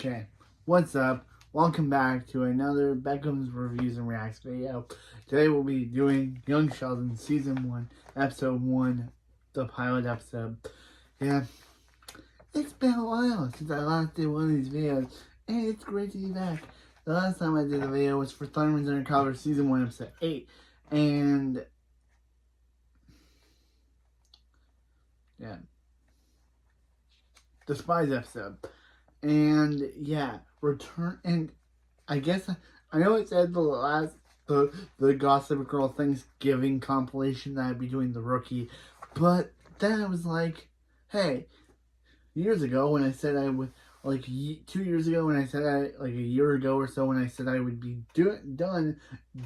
Okay, what's up? Welcome back to another Beckham's Reviews and Reacts video. Today we'll be doing Young Sheldon Season 1, Episode 1, the pilot episode. Yeah, it's been a while since I last did one of these videos, and it's great to be back. The last time I did a video was for Thunderman's Undercover Season 1, Episode 8, and yeah, the Spies episode. And yeah, return, and I guess I know it said the Gossip Girl Thanksgiving compilation that I'd be doing the Rookie, but then I was like, hey, years ago when I said I would, like 2 years ago when I said like a year ago or so when I said I would be done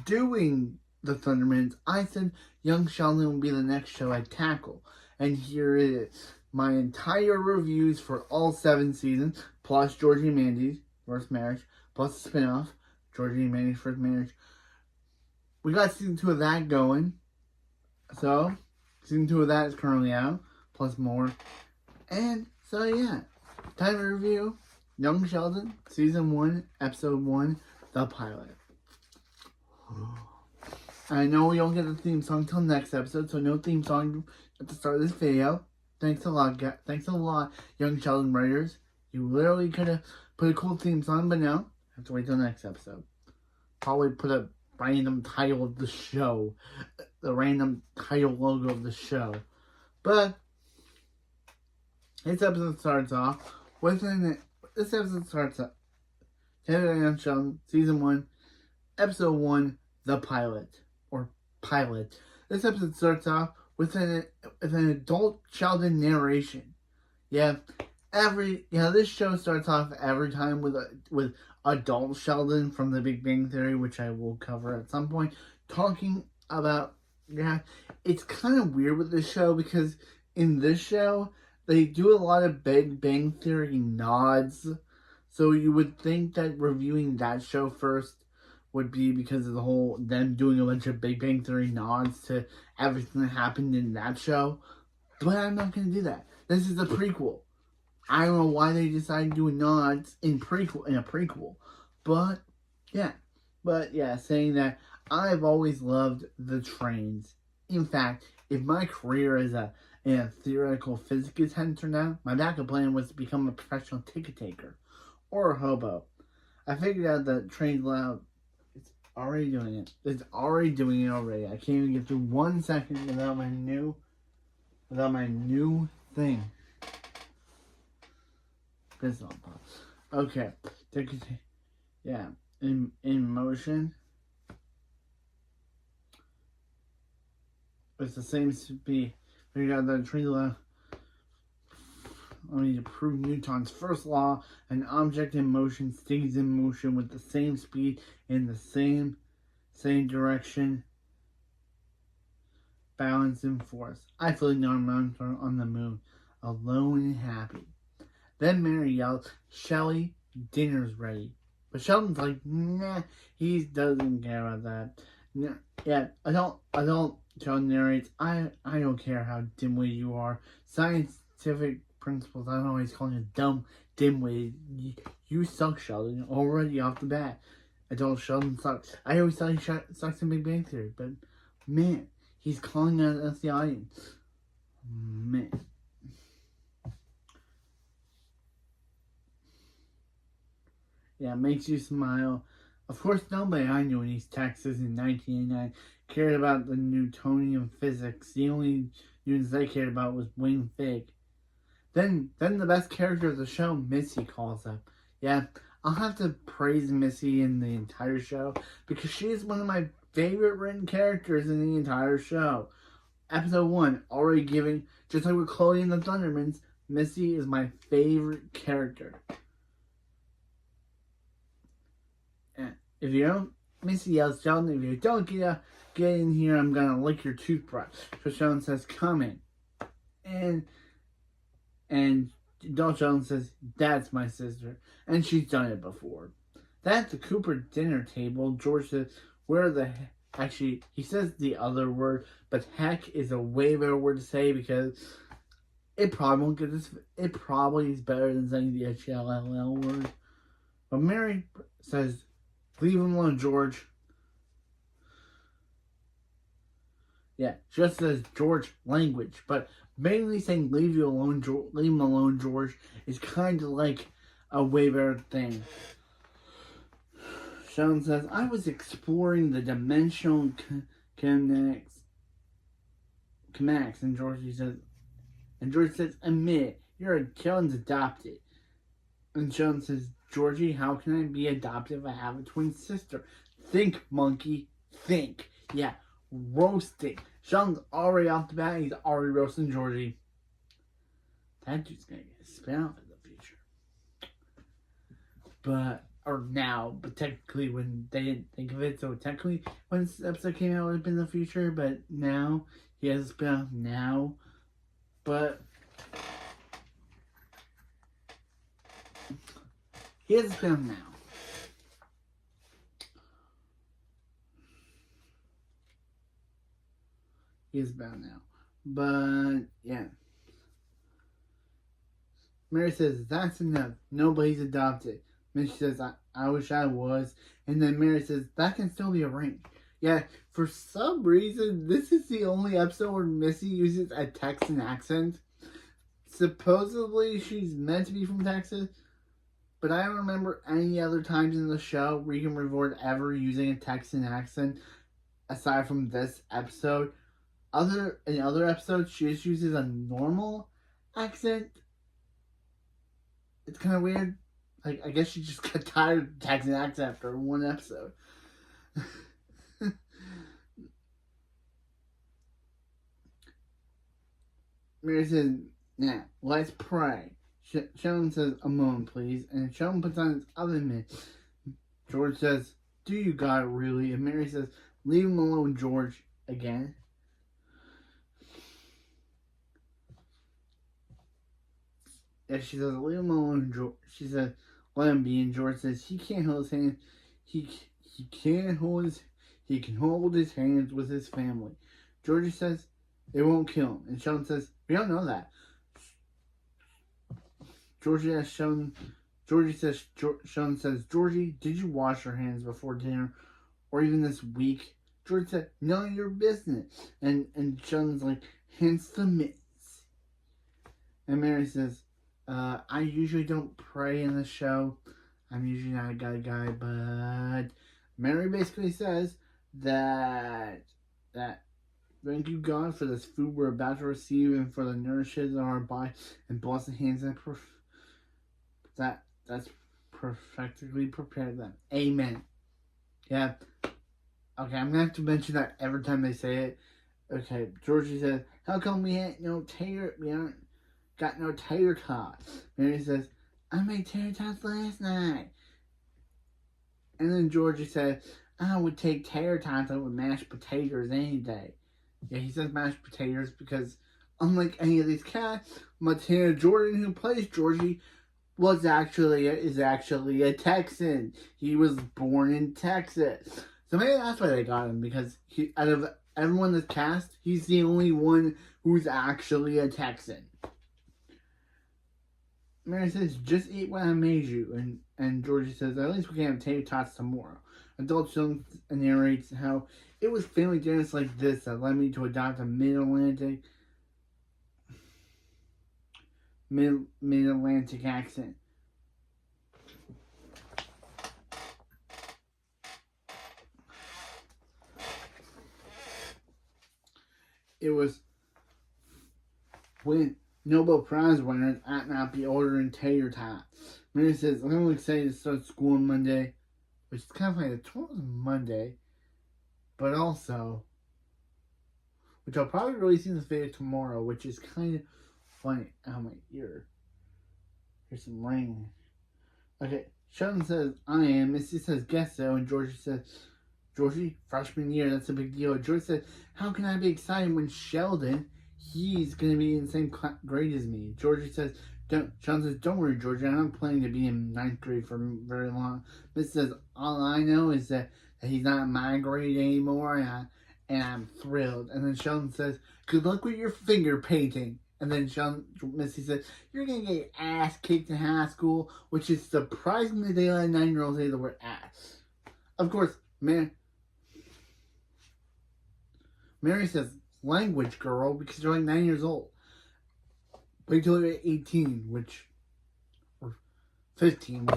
doing the Thundermans, I said Young Sheldon would be the next show I'd tackle, and here it is. My entire reviews for all 7 seasons, plus Georgie and Mandy's first marriage, plus the spinoff, Georgie and Mandy's first marriage. We got season 2 of that going. So, season 2 of that is currently out, plus more. And, so yeah, time to review Young Sheldon, season 1, episode 1, the pilot. I know we don't get the theme song until next episode, so no theme song at the start of this video. Thanks a lot, guys. Thanks a lot, Young Sheldon writers. You literally could have put a cool theme song, but no. Have to wait till next episode. Probably put a random title of the show. The random title logo of the show. But, this episode starts off with Young Sheldon, Season 1, Episode 1, The Pilot. Or Pilot. This episode starts off with an adult Sheldon narration. This show starts off every time with adult Sheldon from The Big Bang Theory, which I will cover at some point, talking about, it's kind of weird with this show because in this show, they do a lot of Big Bang Theory nods, so you would think that reviewing that show first would be because of the whole, them doing a bunch of Big Bang Theory nods to everything that happened in that show. But I'm not going to do that. This is a prequel. I don't know why they decided to do nods in a prequel. But yeah, saying that I've always loved the trains. In fact, if my career as a theoretical physics had turned out, my backup plan was to become a professional ticket taker. Or a hobo. I figured out that trains allow... already doing it. It's already doing it already. I can't even get through 1 second without my new thing. This on pause. Okay. Yeah. In motion. It's the same speed. We got the tree law. I need to prove Newton's first law. An object in motion stays in motion with the same speed in the same direction, balance and force. I feel like I'm on the moon, alone and happy. Then Mary yells, "Shelly, dinner's ready." But Sheldon's like, nah, he doesn't care about that. No, yeah, I don't. Sheldon narrates, I don't care how dimwitted you are. Scientific principles, I don't know why he's calling you dumb, dimwitted. You suck, Sheldon, already off the bat. Adult Sheldon sucks. I always thought he sucks in Big Bang Theory, but man, he's calling us the audience. Man. Yeah, makes you smile. Of course, nobody I knew in East Texas in 1989 cared about the Newtonian physics. The only news they cared about was Wayne Fig. Then the best character of the show, Missy, calls up. Yeah, I'll have to praise Missy in the entire show because she is one of my favorite written characters in the entire show. Episode 1, already giving, just like with Chloe and the Thundermans, Missy is my favorite character. And if you don't, Missy yells, "Sheldon, if you don't get in here, I'm gonna lick your toothbrush." So Sheldon says, "Come in." And Adult Sheldon says, "That's my sister." And she's done it before. Then at the Cooper dinner table, George says, "Where the heck?" Actually, he says the other word, but heck is a way better word to say because it probably won't get this. It probably is better than saying the HLLL word. But Mary says, leave him alone, George. Yeah, just says George language, but mainly saying leave him alone, George, is kind of like a way better thing. Sheldon says, I was exploring the dimensional connects, and George says, admit, Sheldon's adopted. And Sheldon says, Georgie, how can I be adopted if I have a twin sister? Think, monkey, think. Yeah, roasting. Sheldon's already off the bat, he's already roasting Georgie. That dude's gonna get a spin-off in the future. But technically when they didn't think of it, so technically when this episode came out it would have been in the future, but now he has a spin-off now. But he has a spin-off now. He is bound now. But yeah. Mary says, that's enough. Nobody's adopted. Missy says, I wish I was. And then Mary says, that can still be arranged. Yeah, for some reason, this is the only episode where Missy uses a Texan accent. Supposedly, she's meant to be from Texas. But I don't remember any other times in the show Regan Reward ever using a Texan accent. Aside from this episode. In other episodes, she just uses a normal accent. It's kind of weird. Like, I guess she just got tired of the Texan accent after one episode. Mary says, now, let's pray. Sheldon says, a moment, please. And Sheldon puts on his other mitt. George says, do you got it, really? And Mary says, leave him alone, George, again. Yeah, she says, leave him alone, George. She says, let him be. And George says, he can't hold his hands. He can hold his hands with his family. Georgie says, it won't kill him. And Sheldon says, we don't know that. Sheldon says, Georgie, did you wash your hands before dinner or even this week? George said, none of your business. And Sheldon's like, hence the mitts. And Mary says, I usually don't pray in the show. I'm usually not a guy, but Mary basically says that thank you, God, for this food we're about to receive and for the nourishes in our body and blessed hands that's perfectly prepared them. Amen. Yeah. Okay, I'm gonna have to mention that every time they say it. Okay, Georgie says, how come we aren't got no tater tots? Mary says, I made tater tots last night. And then Georgie says, I would take tater tots over mashed potatoes any day. Yeah, he says mashed potatoes because unlike any of these cats, Montana Jordan, who plays Georgie, is actually a Texan. He was born in Texas. So maybe that's why they got him, because out of everyone that's cast, he's the only one who's actually a Texan. Mary says, just eat what I made you. And Georgie says, at least we can have tater tots tomorrow. Adult Sheldon narrates how it was family dinners like this that led me to adopt a mid-Atlantic accent. It was when Nobel Prize winners ought not be ordering tater tots. Mary says, I'm excited to start school on Monday, which is kind of funny. The tomorrow's Monday, but also, which I'll probably release in this video tomorrow, which is kind of funny. Oh, my ear. Here's some rain. Okay, Sheldon says, I am. Missy says, guess so. And Georgie says, Georgie, freshman year, that's a big deal. George said, how can I be excited when Sheldon, he's going to be in the same grade as me? Georgie says, Sheldon says, don't worry, Georgie, I'm not planning to be in 9th grade for very long. Miss says, all I know is that he's not in my grade anymore, and I'm thrilled. And then Sheldon says, good luck with your finger painting. And then Missy says, "You're gonna get your ass kicked in high school," which is surprising that they let a 9-year-old say the word ass. Of course, Mary says, "Language, girl," because they're like 9 years old. Wait till they're 18, or 15,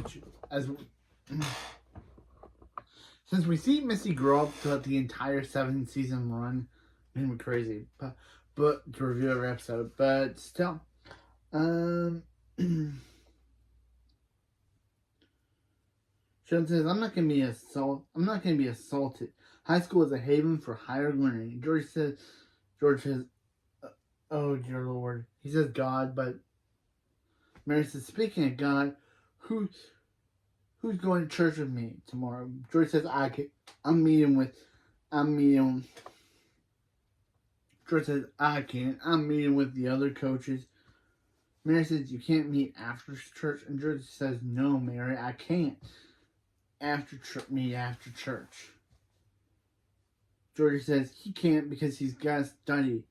since we see Missy grow up throughout the entire 7-season run, man, we're crazy. But to review every episode, but still, Sheldon says, I'm not gonna be assaulted. High school is a haven for higher learning. George says, oh dear Lord. He says God, but Mary says, speaking of God, who's going to church with me tomorrow? George says, I'm meeting. George says, I can't. I'm meeting with the other coaches. Mary says, you can't meet after church. And George says, no, Mary, I can't meet after church. George says, he can't because he's got to study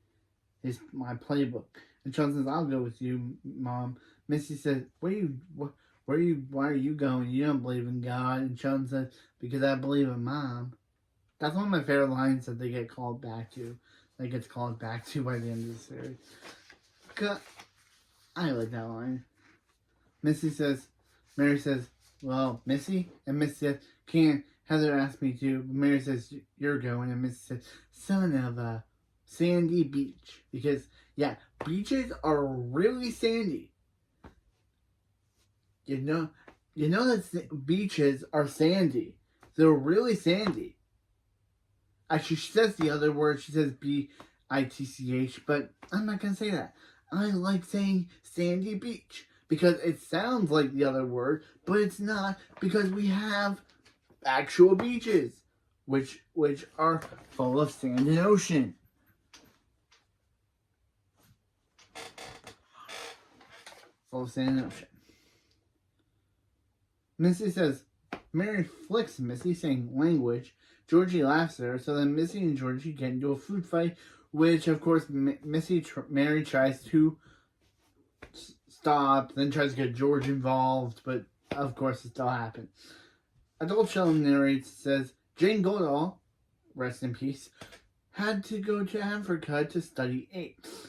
my playbook. And Sheldon says, I'll go with you, Mom. Missy says, why are you going? You don't believe in God. And Sheldon says, because I believe in Mom. That's one of my favorite lines that they get called back to. That gets called back to by the end of the series. I like that line. Mary says, well, Missy? And Missy says, can't. Heather asked me to. But Mary says, you're going. And Missy says, son of a sandy beach. Because, yeah, beaches are really sandy. You know that beaches are sandy. They're really sandy. Actually, she says the other word. She says B-I-T-C-H, but I'm not going to say that. I like saying sandy beach because it sounds like the other word, but it's not, because we have actual beaches, which are full of sand and ocean. Full of sand and ocean. Missy says, Mary flicks Missy, saying language. Georgie laughs at her, so then Missy and Georgie get into a food fight, which, of course, Mary tries to stop, then tries to get George involved, but, of course, it still happens. Adult Sheldon narrates, says, Jane Goodall, rest in peace, had to go to Africa to study apes.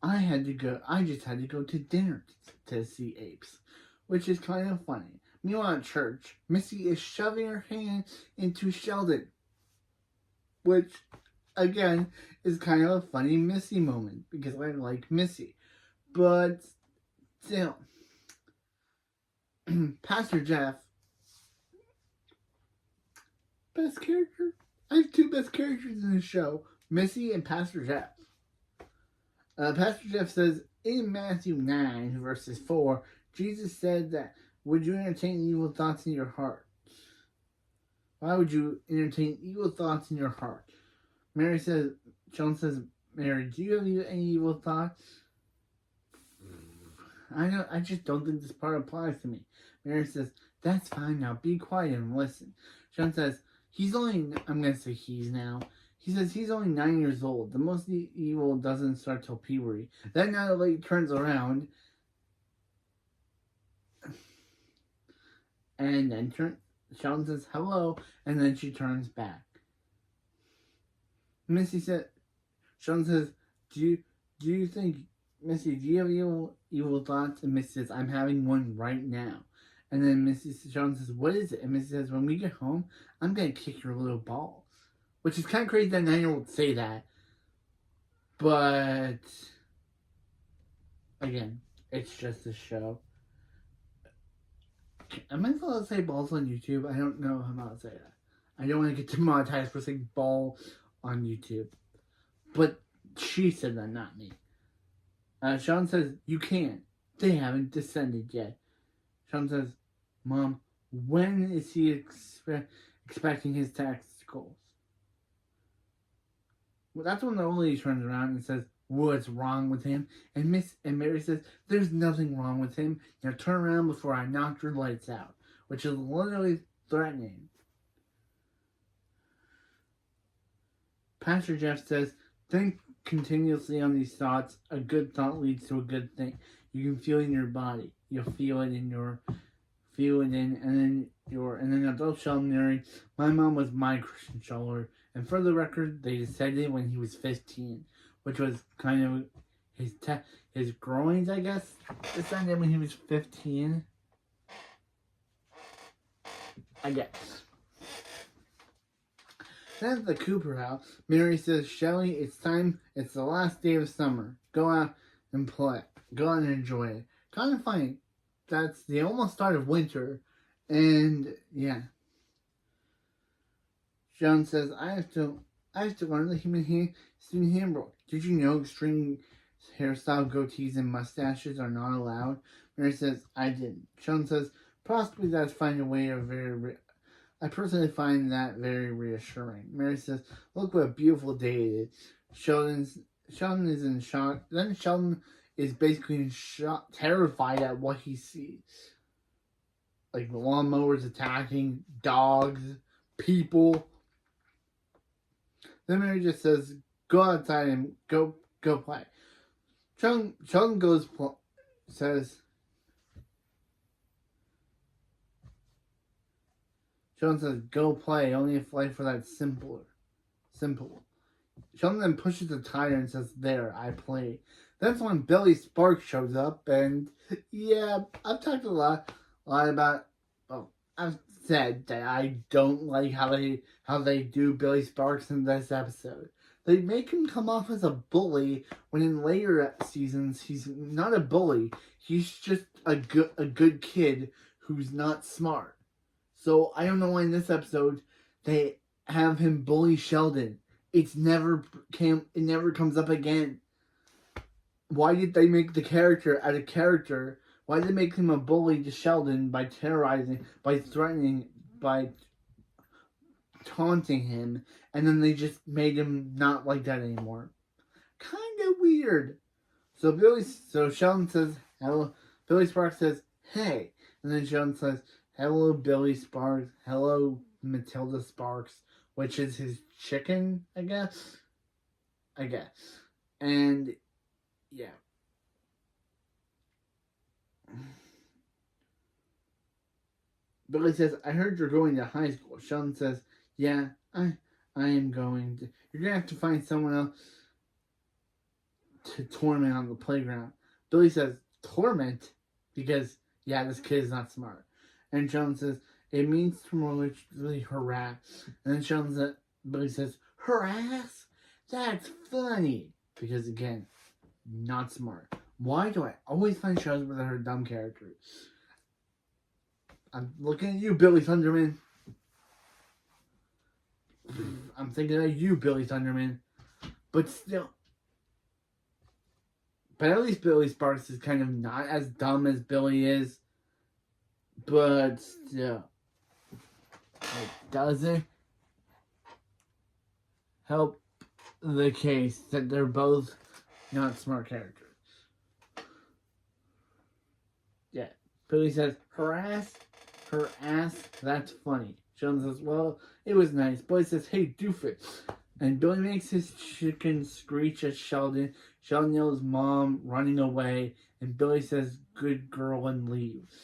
I just had to go to dinner to see apes, which is kind of funny. Meanwhile, at church, Missy is shoving her hand into Sheldon, which, again, is kind of a funny Missy moment, because I like Missy. But, still, Pastor Jeff, best character? I have two best characters in the show, Missy and Pastor Jeff. Pastor Jeff says, in Matthew 9, verses 4, Jesus said that, would you entertain evil thoughts in your heart? Why would you entertain evil thoughts in your heart? Sheldon says, Mary, do you have any evil thoughts? I just don't think this part applies to me. Mary says, that's fine now, be quiet and listen. Sheldon says, I'm going to say he's now. He says he's only 9 years old. The most evil doesn't start till puberty. Then now the lady turns around, and then Sheldon says hello, and then she turns back. Sheldon says, do you think, Missy, do you have evil thoughts? And Missy says, I'm having one right now. And then Sheldon says, what is it? And Missy says, when we get home, I'm going to kick your little balls. Which is kind of crazy that a 9-year-old would say that. But, again, it's just a show. Am I supposed to say balls on YouTube? I don't know how I'm allowed to say that. I don't want to get demonetized for saying ball on YouTube. But she said that, not me. Sean says, you can't. They haven't descended yet. Sean says, Mom, when is he expecting his testicles? Well, that's when the old lady turns around and says, what's wrong with him? And Mary says, there's nothing wrong with him. Now turn around before I knock your lights out. Which is literally threatening. Pastor Jeff says, thank continuously on these thoughts, a good thought leads to a good thing. You can feel it in your body. You'll feel it in your, and then adult Sheldon narrates, my mom was my Christian shoulder. And for the record, they decided when he was 15, which was kind of his groins, I guess, decided when he was 15. I guess. Then at the Cooper house, Mary says, Shelley, it's time. It's the last day of summer. Go out and play. Go out and enjoy it. Kind of funny. That's the almost start of winter. And, yeah. John says, I have to learn the human handbook. Did you know extreme hairstyle, goatees, and mustaches are not allowed? Mary says, I didn't. Sean says, possibly that's find a way of I personally find that very reassuring. Mary says, look what a beautiful day it is. Sheldon is in shock. Then Sheldon is basically in shock, terrified at what he sees. Like the lawnmowers attacking, dogs, people. Then Mary just says, go outside and go play. Sheldon says, go play, only if life for that simple. Sheldon then pushes the tire and says, there, I play. That's when Billy Sparks shows up, and yeah, I've talked a lot about, I've said that I don't like how they do Billy Sparks in this episode. They make him come off as a bully, when in later seasons, he's not a bully. He's just a good kid who's not smart. So I don't know why in this episode they have him bully Sheldon. It never comes up again. Why did they make the character out of character? Why did they make him a bully to Sheldon by terrorizing, by threatening, by taunting him, and then they just made him not like that anymore? Kind of weird. So Sheldon says, hello. Billy Sparks says, hey. And then Sheldon says, hello, Billy Sparks. Hello, Matilda Sparks. Which is his chicken, I guess. And, yeah. Billy says, I heard you're going to high school. Sheldon says, yeah, I am going to. You're going to have to find someone else to torment on the playground. Billy says, torment? Because, yeah, this kid is not smart. And Sheldon says, it means to really harass. And then Billy says, harass? That's funny. Because, again, not smart. Why do I always find shows where there are dumb characters? I'm looking at you, Billy Thunderman. I'm thinking of you, Billy Thunderman. But still. But at least Billy Sparks is kind of not as dumb as Billy is. But still. It doesn't help the case that they're both not smart characters. Yeah. Billy says, harass her ass, that's funny. Sheldon says, well, it was nice. Billy says, hey, doofus. And Billy makes his chicken screech at Sheldon. Sheldon yells, mom, running away. And Billy says, good girl, and leaves.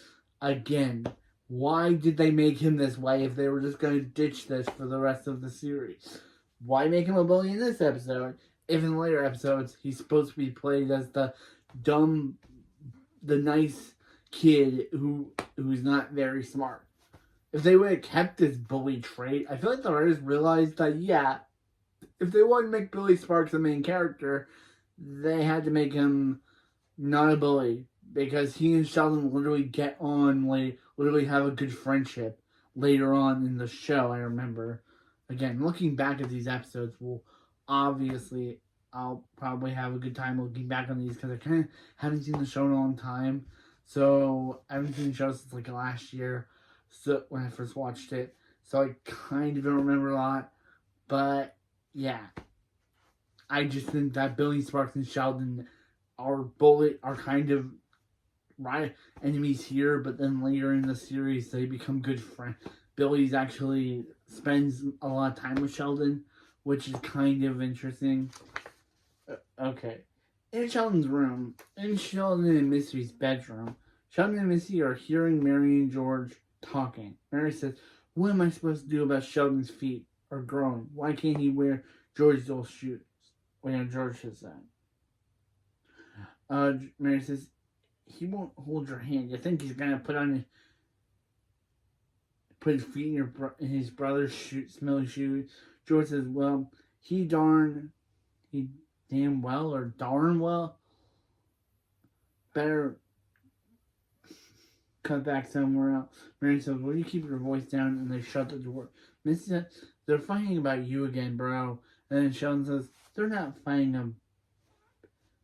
Again, why did they make him this way if they were just going to ditch this for the rest of the series? Why make him a bully in this episode if in later episodes he's supposed to be played as the dumb, the nice kid who's not very smart? If they would have kept this bully trait, I feel like the writers realized that, yeah, if they wanted to make Billy Sparks the main character, they had to make him not a bully. Because he and Sheldon literally get on, literally have a good friendship later on in the show, I remember. Again, looking back at these episodes, I'll probably have a good time looking back on these because I kind of haven't seen the show in a long time. So, I haven't seen the show since like last year, so when I first watched it. So, I kind of don't remember a lot. But, yeah. I just think that Billy Sparks and Sheldon are kind of enemies here, but then later in the series they become good friends. Billy's actually spends a lot of time with Sheldon, which is kind of interesting. Okay. In Sheldon's room, in Sheldon and Missy's bedroom, Sheldon and Missy are hearing Mary and George talking. Mary says, "What am I supposed to do about Sheldon's feet are growing? Why can't he wear George's old shoes?" When George says that. Mary says, "He won't hold your hand. You think he's gonna put his feet in in his brother's smelly shoes?" George says, "Well, he damn well or darn well better cut back somewhere else." Mary says, "Will you keep your voice down?" And they shut the door. Missy says, "They're fighting about you again, bro." And then Sheldon says, "They're not fighting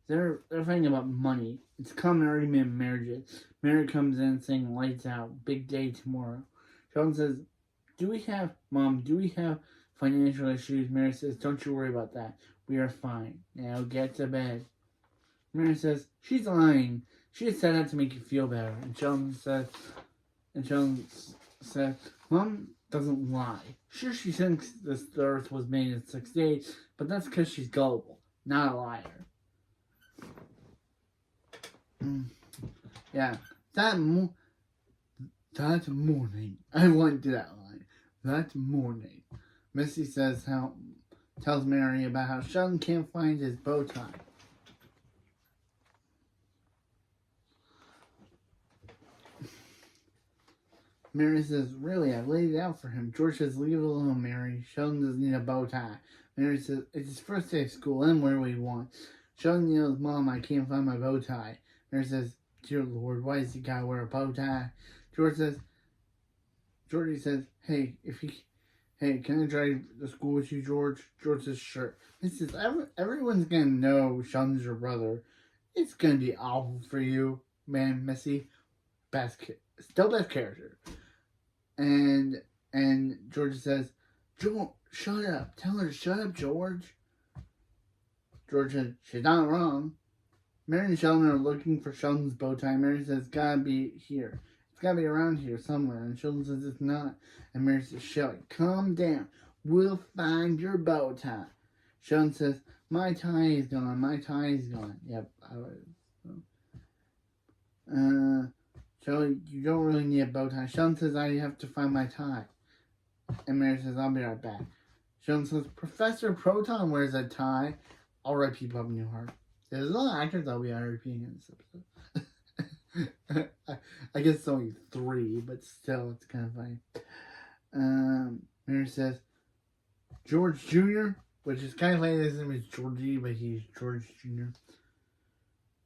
they're fighting about money. It's common argument in marriages." Mary comes in saying, "Lights out, big day tomorrow." Sheldon says, do we have financial issues?" Mary says, "Don't you worry about that. We are fine. Now get to bed." Mary says, "She's lying. She just said that to make you feel better." And Sheldon says, "Mom doesn't lie. Sure, she thinks the earth was made in 6 days, but that's because she's gullible, not a liar." Yeah, that morning, I went to that line. That morning, Missy tells Mary about how Sheldon can't find his bow tie. Mary says, "Really, I laid it out for him." George says, "Leave it alone, Mary. Sheldon doesn't need a bow tie." Mary says, "It's his first day of school, and where we want." Sheldon yells, "Mom, I can't find my bow tie." Mary says, "Dear Lord, why does he gotta wear a bow tie?" Georgie says, "Hey, can I drive to school with you, George?" George says, "Sure." He says, "Everyone's gonna know Sheldon's your brother. It's gonna be awful for you, man, Missy. Still best character." And George says, "George, shut up. Tell her to shut up, George." George says, "She's not wrong." Mary and Sheldon are looking for Sheldon's bow tie. Mary says, "It's gotta be here. It's gotta be around here somewhere." And Sheldon says, "It's not." And Mary says, "Sheldon, calm down. We'll find your bow tie." Sheldon says, "My tie is gone. My tie is gone." Yep, I was. Sheldon, "You don't really need a bow tie." Sheldon says, "I have to find my tie." And Mary says, "I'll be right back." Sheldon says, "Professor Proton wears a tie." I'll write people up in your heart. There's a lot of actors I'll be repeating in this episode. I guess it's only 3, but still, it's kind of funny. Mary says, "George Jr., which is kind of funny. His name is Georgie, but he's George Jr.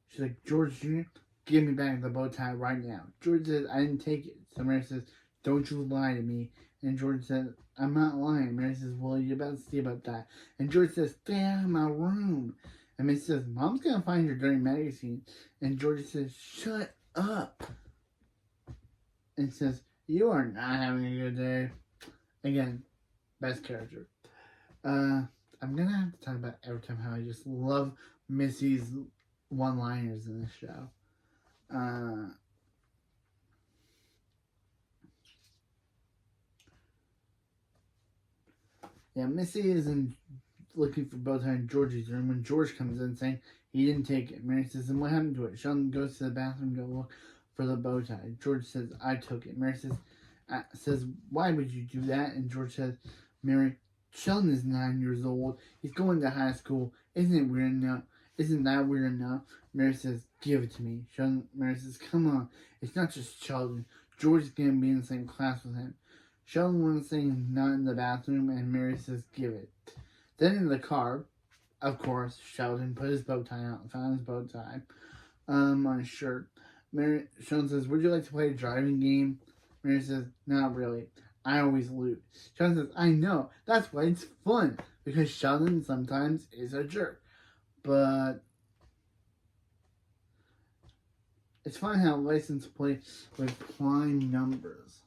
She's like, "George Jr., give me back the bow tie right now." George says, "I didn't take it." So Mary says, "Don't you lie to me." And George says, "I'm not lying." Mary says, "Well, you're about to see about that." And George says, "Stay out of my room." And Missy says, "Mom's gonna find your dirty magazine." And George says, "Shut up." And says, "You are not having a good day." Again, best character. I'm gonna have to talk about every time how I just love Missy's one-liners in this show. Yeah, Missy is looking for bow tie in Georgie's room when George comes in saying he didn't take it. Mary says, "And what happened to it?" Sheldon goes to the bathroom to look for the bow tie. George says, "I took it." Mary says, "Why would you do that?" And George says, "Mary, Sheldon is 9 years old. He's going to high school. Isn't it weird enough? Isn't that weird enough?" Mary says, "Give it to me." Mary says, "Come on. It's not just Sheldon. George is going to be in the same class with him." Sheldon wants to say not in the bathroom, and Mary says, "Give it." Then in the car, of course, Sheldon put his bow tie out and found his bow tie on his shirt. Sheldon says, "Would you like to play a driving game?" Mary says, "Not really. I always lose." Sheldon says, "I know. That's why it's fun. Because Sheldon sometimes is a jerk. But it's fun how license plate with prime numbers."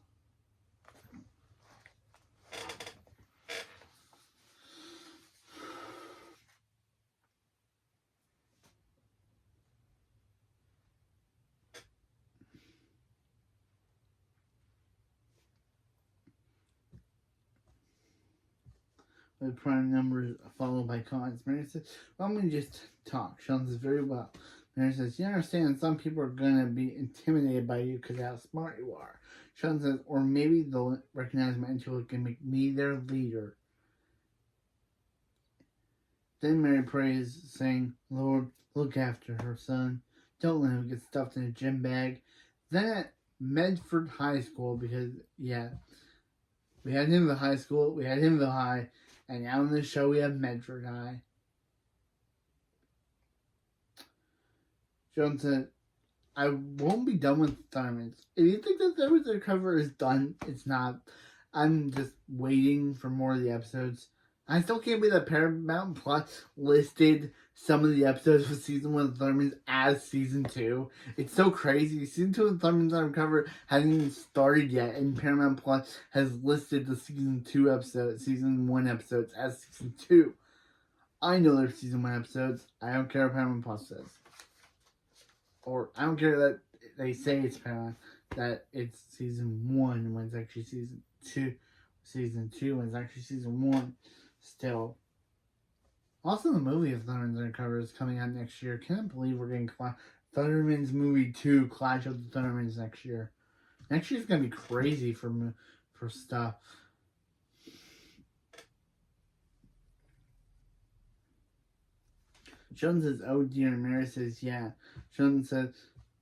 with prime numbers followed by cons. Mary says, "Why don't we just talk?" Sheldon says, "Very well." Mary says, "You understand some people are going to be intimidated by you because of how smart you are." Sheldon says, "Or maybe they'll recognize my intellect and make me their leader." Then Mary prays, saying, "Lord, look after her son. Don't let him get stuffed in a gym bag." Then at Medford High School, because, yeah, we had him at high school, we had him at high, and now in this show we have Medford High. Jones said, "I won't be done with Thurmans. If you think that their cover is done, it's not. I'm just waiting for more of the episodes. I still can't believe that Paramount Plus listed some of the episodes of Season 1 of Thurmans as Season 2. It's so crazy. Season 2 of Thurmans Undercover hasn't even started yet, and Paramount Plus has listed the Season 2 episodes, Season 1 episodes as Season 2. I know they're Season 1 episodes. I don't care what Paramount Plus says. Or I don't care that they say it's Paramount, that it's Season 1 when it's actually Season 2. Season 2 when it's actually Season 1. Still. Also, the movie of Thunderman's Undercover is coming out next year. Can't believe we're getting Thunderman's movie 2, Clash of the Thundermans next year. Next year's gonna be crazy for stuff. Sheldon says, "Oh dear." Mary says, "Yeah." Sheldon says,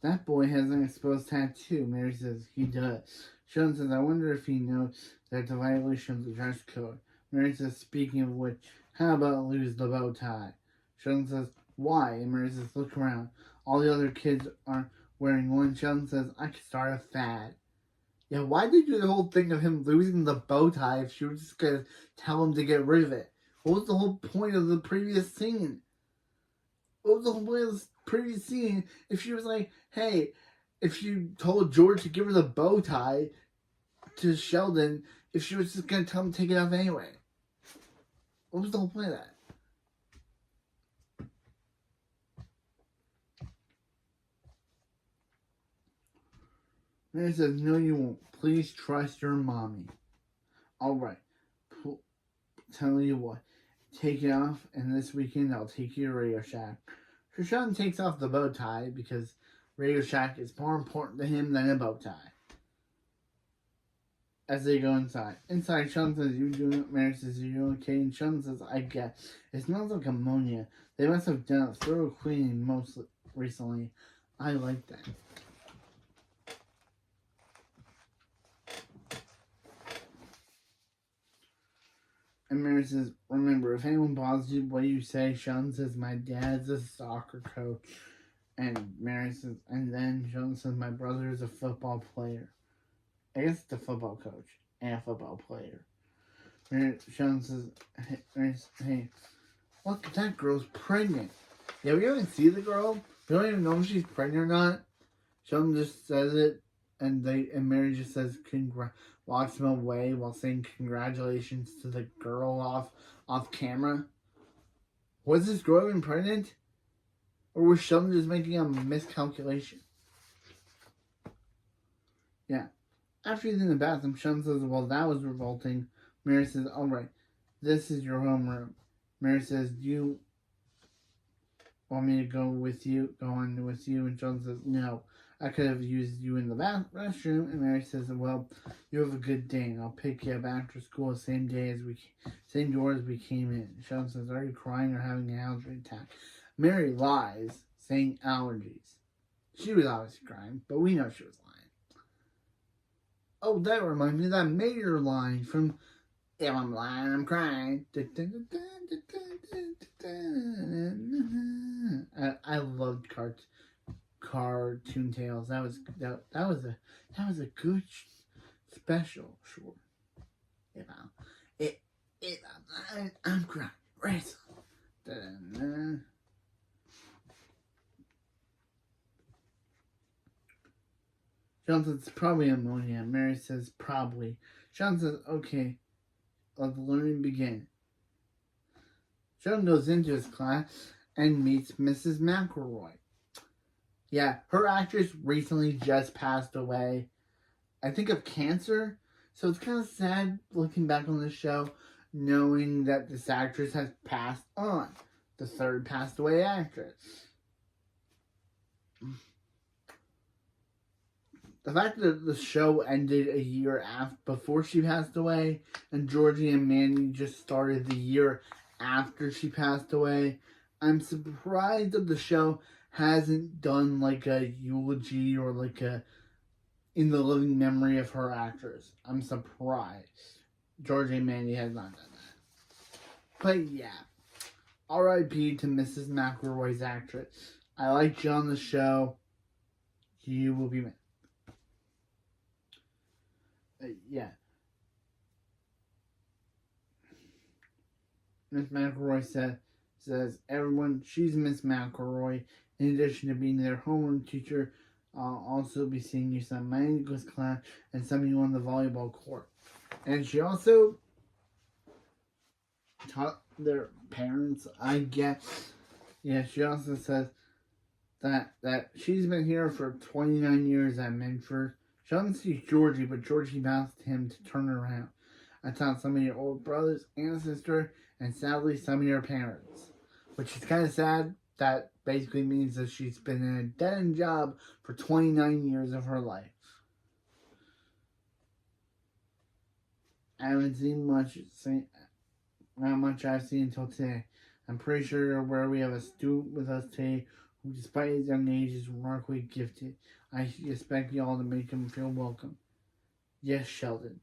"That boy has an exposed tattoo." Mary says, "He does." Sheldon says, "I wonder if he knows that it's a violation of the dress code." Mary says, "Speaking of which, how about lose the bow tie?" Sheldon says, "Why?" And Mary says, "Look around. All the other kids are wearing one." Sheldon says, "I could start a fad." Yeah, why did you do the whole thing of him losing the bow tie if she was just going to tell him to get rid of it? What was the whole point of the previous scene? What was the whole point of the previous scene if she was like, hey, if she told George to give her the bow tie to Sheldon, if she was just going to tell him to take it off anyway? What was the whole point of that? Mary says, "No, you won't. Please trust your mommy." Alright. Tell you what. Take it off, and this weekend I'll take you to Radio Shack. So Sheldon takes off the bow tie because Radio Shack is more important to him than a bow tie. As they go inside. Inside, Sheldon says, "You doing it?" Mary says, "Are you okay?" And Sheldon says, "I guess. It smells like ammonia. They must have done a thorough cleaning most recently." I like that. And Mary says, "Remember, if anyone bothers you, what you say." Sheldon says, "My dad's a soccer coach." And Mary says, and then Sheldon says, "My brother is a football player." I guess it's a football coach and a football player. Sheldon says, hey, look, that girl's pregnant. Yeah, we haven't seen the girl. We don't even know if she's pregnant or not. Sheldon just says it, and Mary just says, walks him away while saying congratulations to the girl off camera. Was this girl even pregnant? Or was Sheldon just making a miscalculation? Yeah. After he's in the bathroom, Sheldon says, "Well, that was revolting." Mary says, "Alright, this is your homeroom." Mary says, "Do you want me to go on with you?" And Sheldon says, "No, I could have used you in the restroom." And Mary says, "Well, you have a good day, and I'll pick you up after school the same door as we came in." Sheldon says, "Are you crying or having an allergy attack?" Mary lies, saying allergies. She was obviously crying, but we know she was lying. Oh, that reminds me of that Mayor line from "If I'm lying, I'm crying." I loved Cartoon Tales. That was a good special short. If I'm lying, I'm crying. Right. Sheldon says, "It's probably ammonia." Mary says, "Probably." Sheldon says, "Okay, let the learning begin." Sheldon goes into his class and meets Mrs. McElroy. Yeah, her actress recently just passed away. I think of cancer. So it's kind of sad looking back on this show, knowing that this actress has passed on. The third passed away actress. The fact that the show ended a year before she passed away, and Georgie and Manny just started the year after she passed away, I'm surprised that the show hasn't done like a eulogy or like a in the living memory of her actress. I'm surprised Georgie and Manny has not done that. But yeah, R.I.P. to Mrs. McElroy's actress. I liked you on the show. You will be missed. Yeah. Miss McElroy says, everyone, she's Miss McElroy. In addition to being their homeroom teacher, I'll also be seeing you some in my English class and some of you on the volleyball court. And she also taught their parents, I guess. Yeah, she also says that she's been here for 29 years at Minford. Sheldon sees Georgie, but Georgie vows to him to turn around. I taught some of your old brothers and sister, and sadly some of your parents. Which is kind of sad. That basically means that she's been in a dead-end job for 29 years of her life. I haven't seen not much I've seen until today. I'm pretty sure you're aware we have a student with us today who, despite his young age, is remarkably gifted. I expect you all to make him feel welcome. Yes, Sheldon.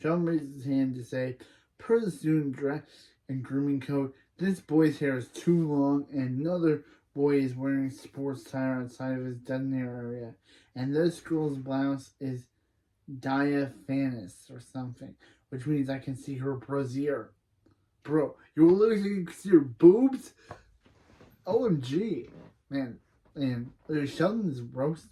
Sheldon raises his hand to say, per the student dress and grooming code, this boy's hair is too long and another boy is wearing sports attire outside of his designated area. And this girl's blouse is diaphanous or something, which means I can see her brassiere. Bro, you're literally see your boobs? OMG. Man, Sheldon's roasting.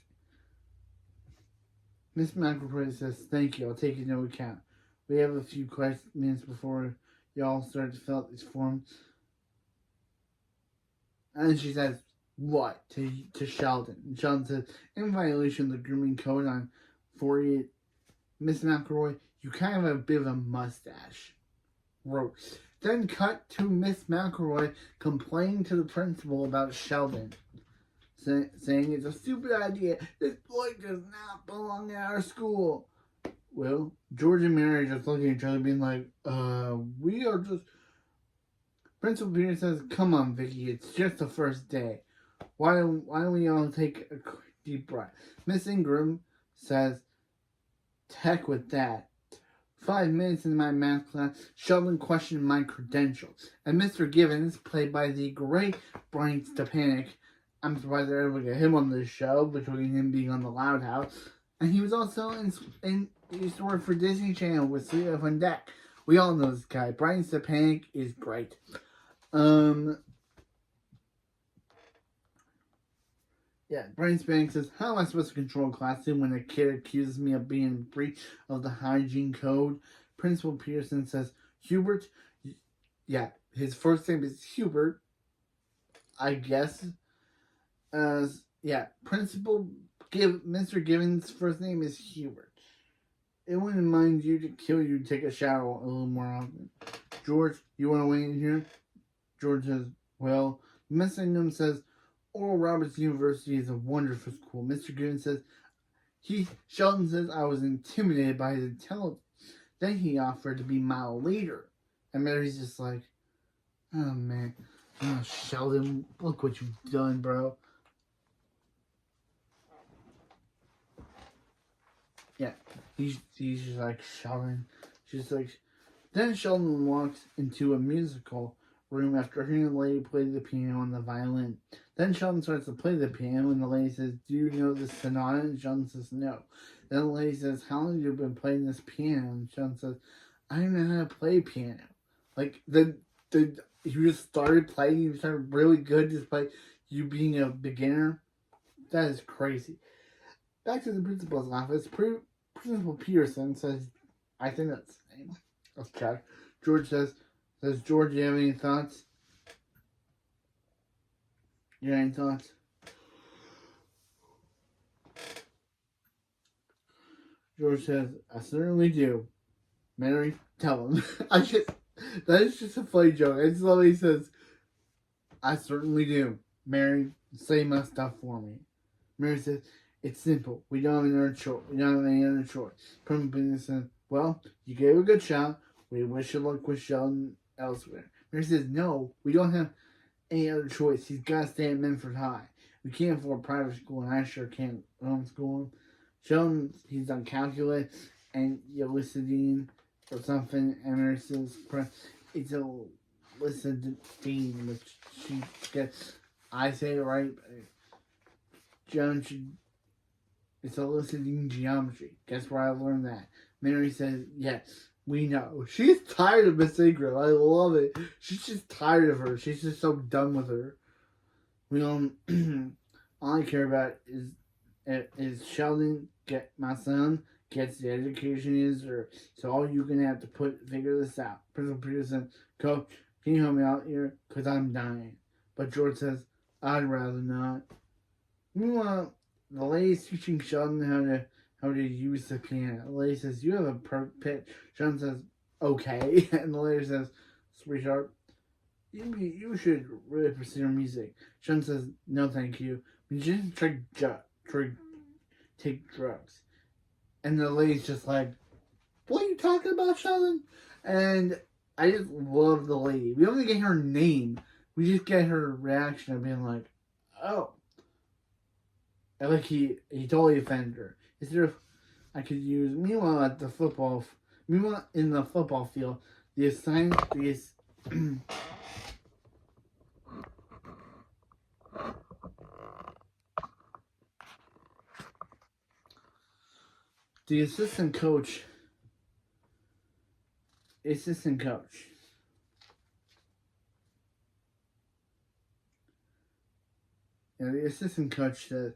Miss McElroy says, thank you, I'll take it into account. We have a few minutes before y'all start to fill out these forms. And she says, what? To Sheldon. And Sheldon says, in violation of the grooming code on 48, Miss McElroy, you kind of have a bit of a mustache. Roast. Then cut to Miss McElroy complaining to the principal about Sheldon. Saying it's a stupid idea. This boy does not belong in our school. Well, George and Mary are just looking at each other being like, we are just... Principal Peter says, come on, Vicky, it's just the first day. Why don't we all take a deep breath? Miss Ingram says, heck with that. 5 minutes in my math class, Sheldon questioned my credentials. And Mr. Givens, played by the great Brian Stepanek, I'm surprised they're able to get him on this show, between him being on the Loud House. And he was also he used to work for Disney Channel with Sweet Up on Deck. We all know this guy. Brian Stepanek is great. Yeah, Brian Stepanek says, how am I supposed to control a classroom when a kid accuses me of being in breach of the hygiene code? Principal Peterson says, Hubert, yeah, his first name is Hubert, I guess. Mr. Givens' first name is Hubert. It wouldn't mind you to kill you to take a shower a little more often. George, you want to wait in here? George says, well, Miss Ingham says, Oral Roberts University is a wonderful school. Mr. Givens says, Sheldon says I was intimidated by his intelligence. Then he offered to be my leader. And Mary's just like, oh man. Oh, Sheldon, look what you've done, bro. Yeah, he's just like, Sheldon. She's like, then Sheldon walks into a musical room after hearing the lady play the piano and the violin. Then Sheldon starts to play the piano and the lady says, do you know the sonata? And Sheldon says, no. Then the lady says, how long have you been playing this piano? And Sheldon says, I don't know how to play piano. Like, you just started playing, you started really good despite you being a beginner? That is crazy. Back to the principal's office, Principal Peterson says, I think that's his name. Let's check. George says, George, you have any thoughts? You have any thoughts? George says, I certainly do. Mary, tell him. That is just a funny joke. And slowly says, I certainly do. Mary, say my stuff for me. Mary says, it's simple. We don't have another choice. We don't have any other choice. Pumpkin says, well, you gave a good shot. We wish you luck with Sheldon elsewhere. Mary says, no, we don't have any other choice. He's got to stay at Menford High. We can't afford private school, and I sure can't homeschool him. Sheldon, he's done calculus and eliciting or something, and Mary says, it's a eliciting, which she gets, I say it right, Joan should, it's eliciting geometry. Guess where I learned that? Mary says, yes, we know. She's tired of Miss Ingram. I love it. She's just tired of her. She's just so done with her. We don't, all I care about is Sheldon, get my son, gets the education he deserves. So all you're going to have to figure this out. Principal Peterson, Coach, can you help me out here? Because I'm dying. But George says, I'd rather not. Meanwhile, the lady's teaching Sheldon how to use the piano. The lady says, you have a perfect pitch. Sheldon says, okay. And the lady says, sweetheart, you should really pursue music. Sheldon says, no thank you. Musicians take drugs. And the lady's just like, what are you talking about, Sheldon? And I just love the lady. We don't even get her name. We just get her reaction of being like, oh. And like he totally offended her. Is there I could use meanwhile in the football field, the assistant coach. Yeah, the assistant coach said,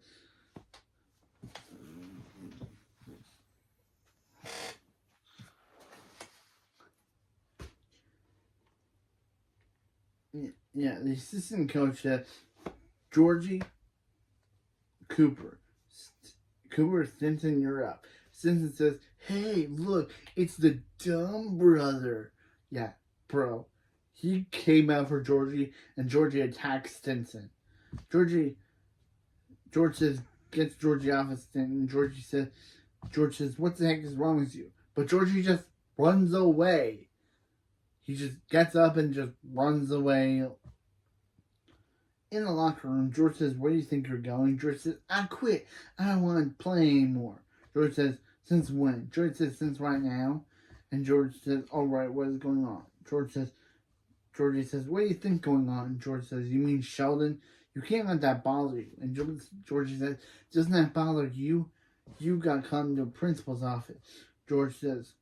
the assistant coach said, Georgie, Cooper, Stinson, you're up. Stinson says, hey, look, it's the dumb brother. Yeah, bro. He came out for Georgie, and Georgie attacks Stinson. George says, gets Georgie off of Stinson, and George says, what the heck is wrong with you? But Georgie just runs away. He just gets up and just runs away. In the locker room, George says, where do you think you're going? George says, I quit. I don't want to play anymore. George says, since when? George says, since right now. And George says, all right, what is going on? Georgie says, what do you think going on? George says, you mean Sheldon? You can't let that bother you. And Georgie says, doesn't that bother you? You got called into the principal's office. George says,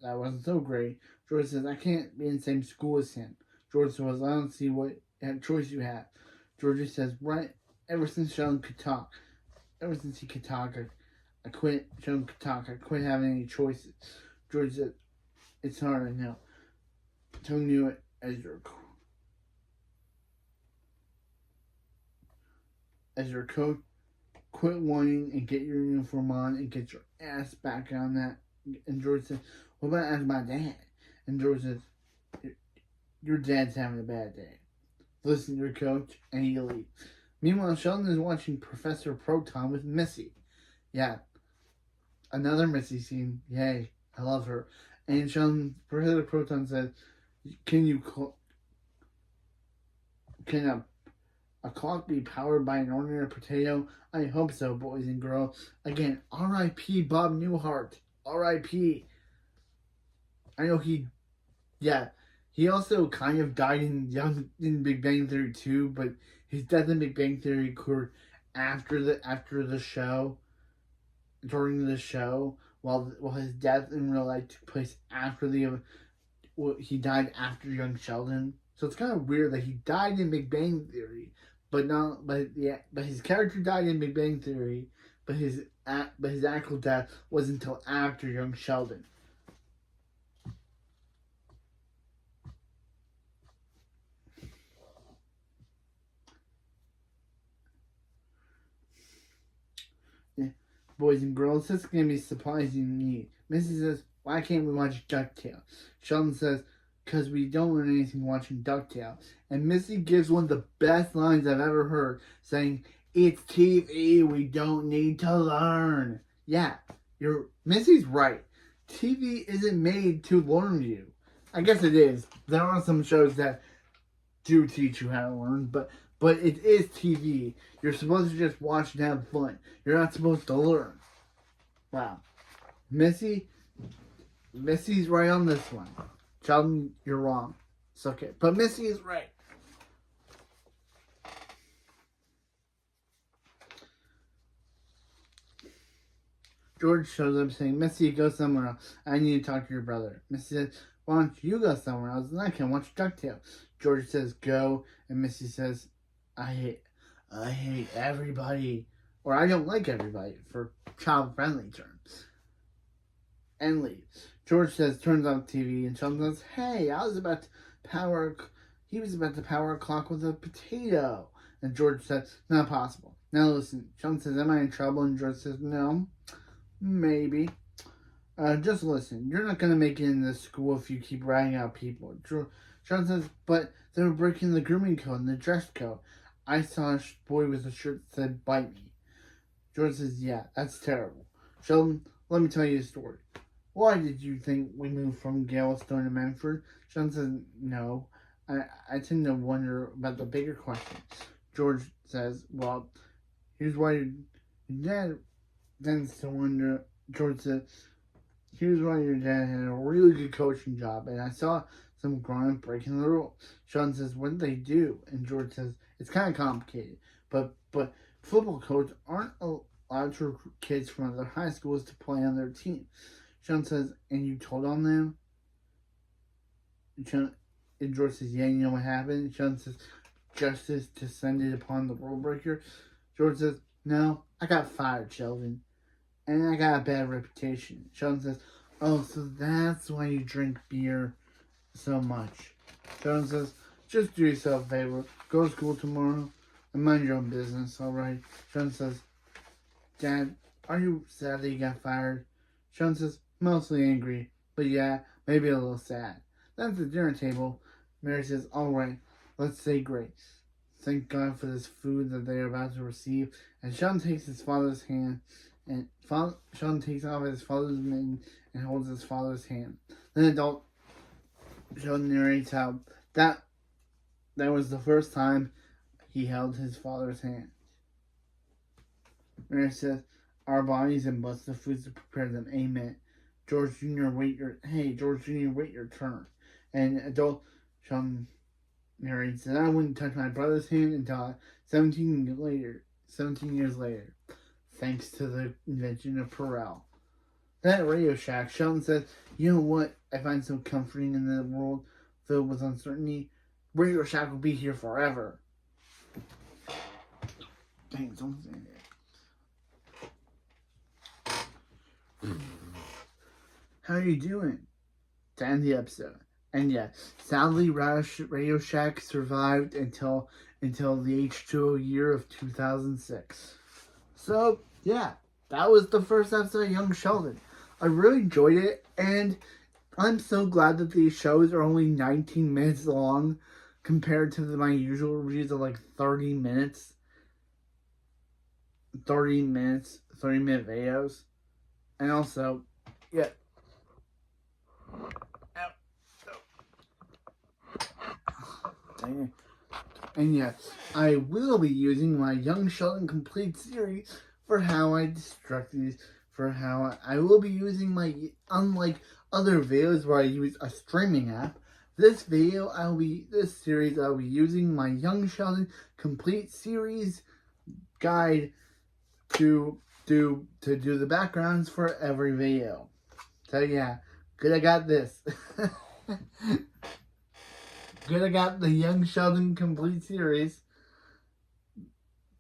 that wasn't so great. George says, I can't be in the same school as him. George says, I don't see what choice you have. Georgie says, right, ever since he could talk, I quit Sheldon could talk. I quit having any choices. George said, it's hard, I know. Telling you it as your coach, quit whining and get your uniform on and get your ass back on that. And George said, what about ask my dad? And George says, your dad's having a bad day. Listen to your coach, and he leaves. Meanwhile, Sheldon is watching Professor Proton with Missy. Yeah, another Missy scene. Yay, I love her. And Professor Proton says, can a clock be powered by an ordinary potato? I hope so, boys and girls. Again, R.I.P. Bob Newhart. R.I.P. I know he also kind of died in Big Bang Theory too, but his death in Big Bang Theory occurred after the show, during the show, while his death in real life took place after he died after young Sheldon. So it's kind of weird that he died in Big Bang Theory, but his character died in Big Bang Theory, but his actual death wasn't until after young Sheldon. Boys and girls, this is going to be supplies you need. Missy says, why can't we watch DuckTales? Sheldon says, because we don't learn anything watching DuckTales. And Missy gives one of the best lines I've ever heard, saying, it's TV, we don't need to learn. Yeah, Missy's right. TV isn't made to learn you. I guess it is. There are some shows that do teach you how to learn, but it is TV. You're supposed to just watch and have fun. You're not supposed to learn. Wow. Missy's right on this one. Sheldon, you're wrong. It's okay. But Missy is right. George shows up saying, Missy, go somewhere else. I need to talk to your brother. Missy says, why don't you go somewhere else and I can watch DuckTales? George says, go. And Missy says, I hate everybody. Or I don't like everybody, for child-friendly terms. And leaves. George says, turns off TV, and Sheldon says, hey, he was about to power a clock with a potato. And George says, not possible. Now listen, Sheldon says, am I in trouble? And George says, no, maybe. Just listen, you're not going to make it in this school if you keep writing out people. Sheldon says, but they were breaking the grooming code and the dress code. I saw a boy with a shirt that said, bite me. George says, yeah, that's terrible. Sheldon, let me tell you a story. Why did you think we moved from Galveston to Medford? Sheldon says, no. I tend to wonder about the bigger question. George says, well, here's why your dad tends to wonder. George says, here's why your dad had a really good coaching job, and I saw some grown-up breaking the rule. Sheldon says, what did they do? And George says, it's kind of complicated, but football coaches aren't allowed to recruit kids from other high schools to play on their team. Sheldon says, and you told on them? And George says, yeah, you know what happened? Sheldon says, justice descended upon the rule breaker. George says, no, I got fired, Sheldon. And I got a bad reputation. Sheldon says, oh, so that's why you drink beer so much. Sheldon says, just do yourself a favor. Go to school tomorrow and mind your own business, alright? Sheldon says, Dad, are you sad that you got fired? Sheldon says, mostly angry, but yeah, maybe a little sad. Then at the dinner table, Mary says, alright, let's say grace. Thank God for this food that they are about to receive. And Sheldon takes his father's hand, and Sheldon takes off his father's mitten and holds his father's hand. Then adult Sheldon narrates how that was the first time he held his father's hand. Mary says, our bodies and bless the foods to prepare them. Amen. George Jr., wait your turn. And adult Sheldon narrates that I wouldn't touch my brother's hand until 17 years later, thanks to the invention of Perel. Then at Radio Shack, Sheldon says, you know what I find so comforting in the world filled with uncertainty? Radio Shack will be here forever. Dang, don't say that. How are you doing? To end the episode. And yeah, sadly, Radio Shack survived until the H2O year of 2006. So, yeah, that was the first episode of Young Sheldon. I really enjoyed it, and I'm so glad that these shows are only 19 minutes long compared to my usual reviews of like 30 minutes. 30-minute videos. And also, yeah. And yes, I will be using my Young Sheldon Complete series for how I destruct these. I will be using my, unlike other videos where I use a streaming app, this series I'll be using my Young Sheldon Complete series guide to do the backgrounds for every video. So yeah, good I got this. Good I got the Young Sheldon Complete series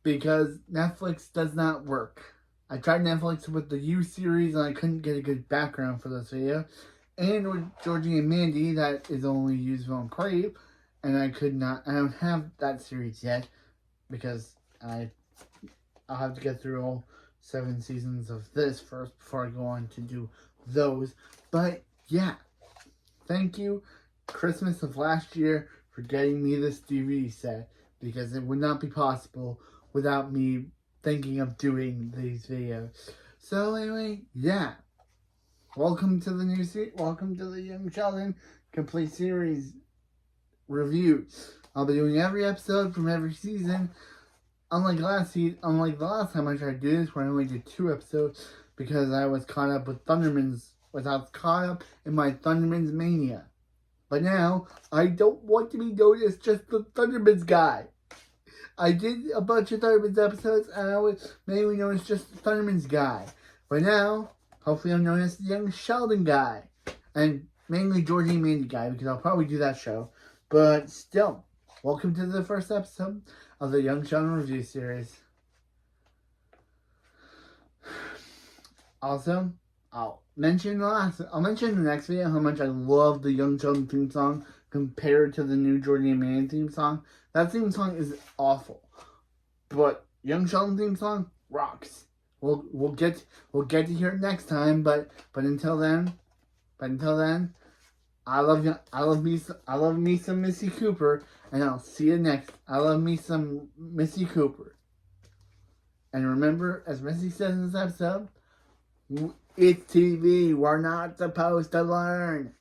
because Netflix does not work. I tried Netflix with the U series and I couldn't get a good background for this video. And with Georgie and Mandy, that is only used on Crave, and I don't have that series yet because I'll have to get through all 7 seasons of this first before I go on to do those. But yeah, thank you, Christmas of last year, for getting me this DVD set, because it would not be possible without me thinking of doing these videos. So anyway, yeah. Welcome to the new series. Welcome to the Young Sheldon complete series review. I'll be doing every episode from every season. Unlike the last time I tried to do this, where I only did 2 episodes because I was caught up with Thundermans. I was caught up in my Thundermans mania. But now I don't want to be known as just the Thundermans guy. I did a bunch of Thundermans episodes, and I was mainly known as just the Thundermans guy. But now, hopefully I'm known as the Young Sheldon guy. And mainly Georgie and Mandy guy, because I'll probably do that show. But still, welcome to the first episode of the Young Sheldon review series. Also, I'll mention in the next video how much I love the Young Sheldon theme song compared to the new Georgie and Mandy theme song. That theme song is awful, but Young Sheldon theme song rocks. We'll get to hear it next time. But until then, I love me some Missy Cooper, and I'll see you next. I love me some Missy Cooper. And remember, as Missy says in this episode, it's TV. We're not supposed to learn.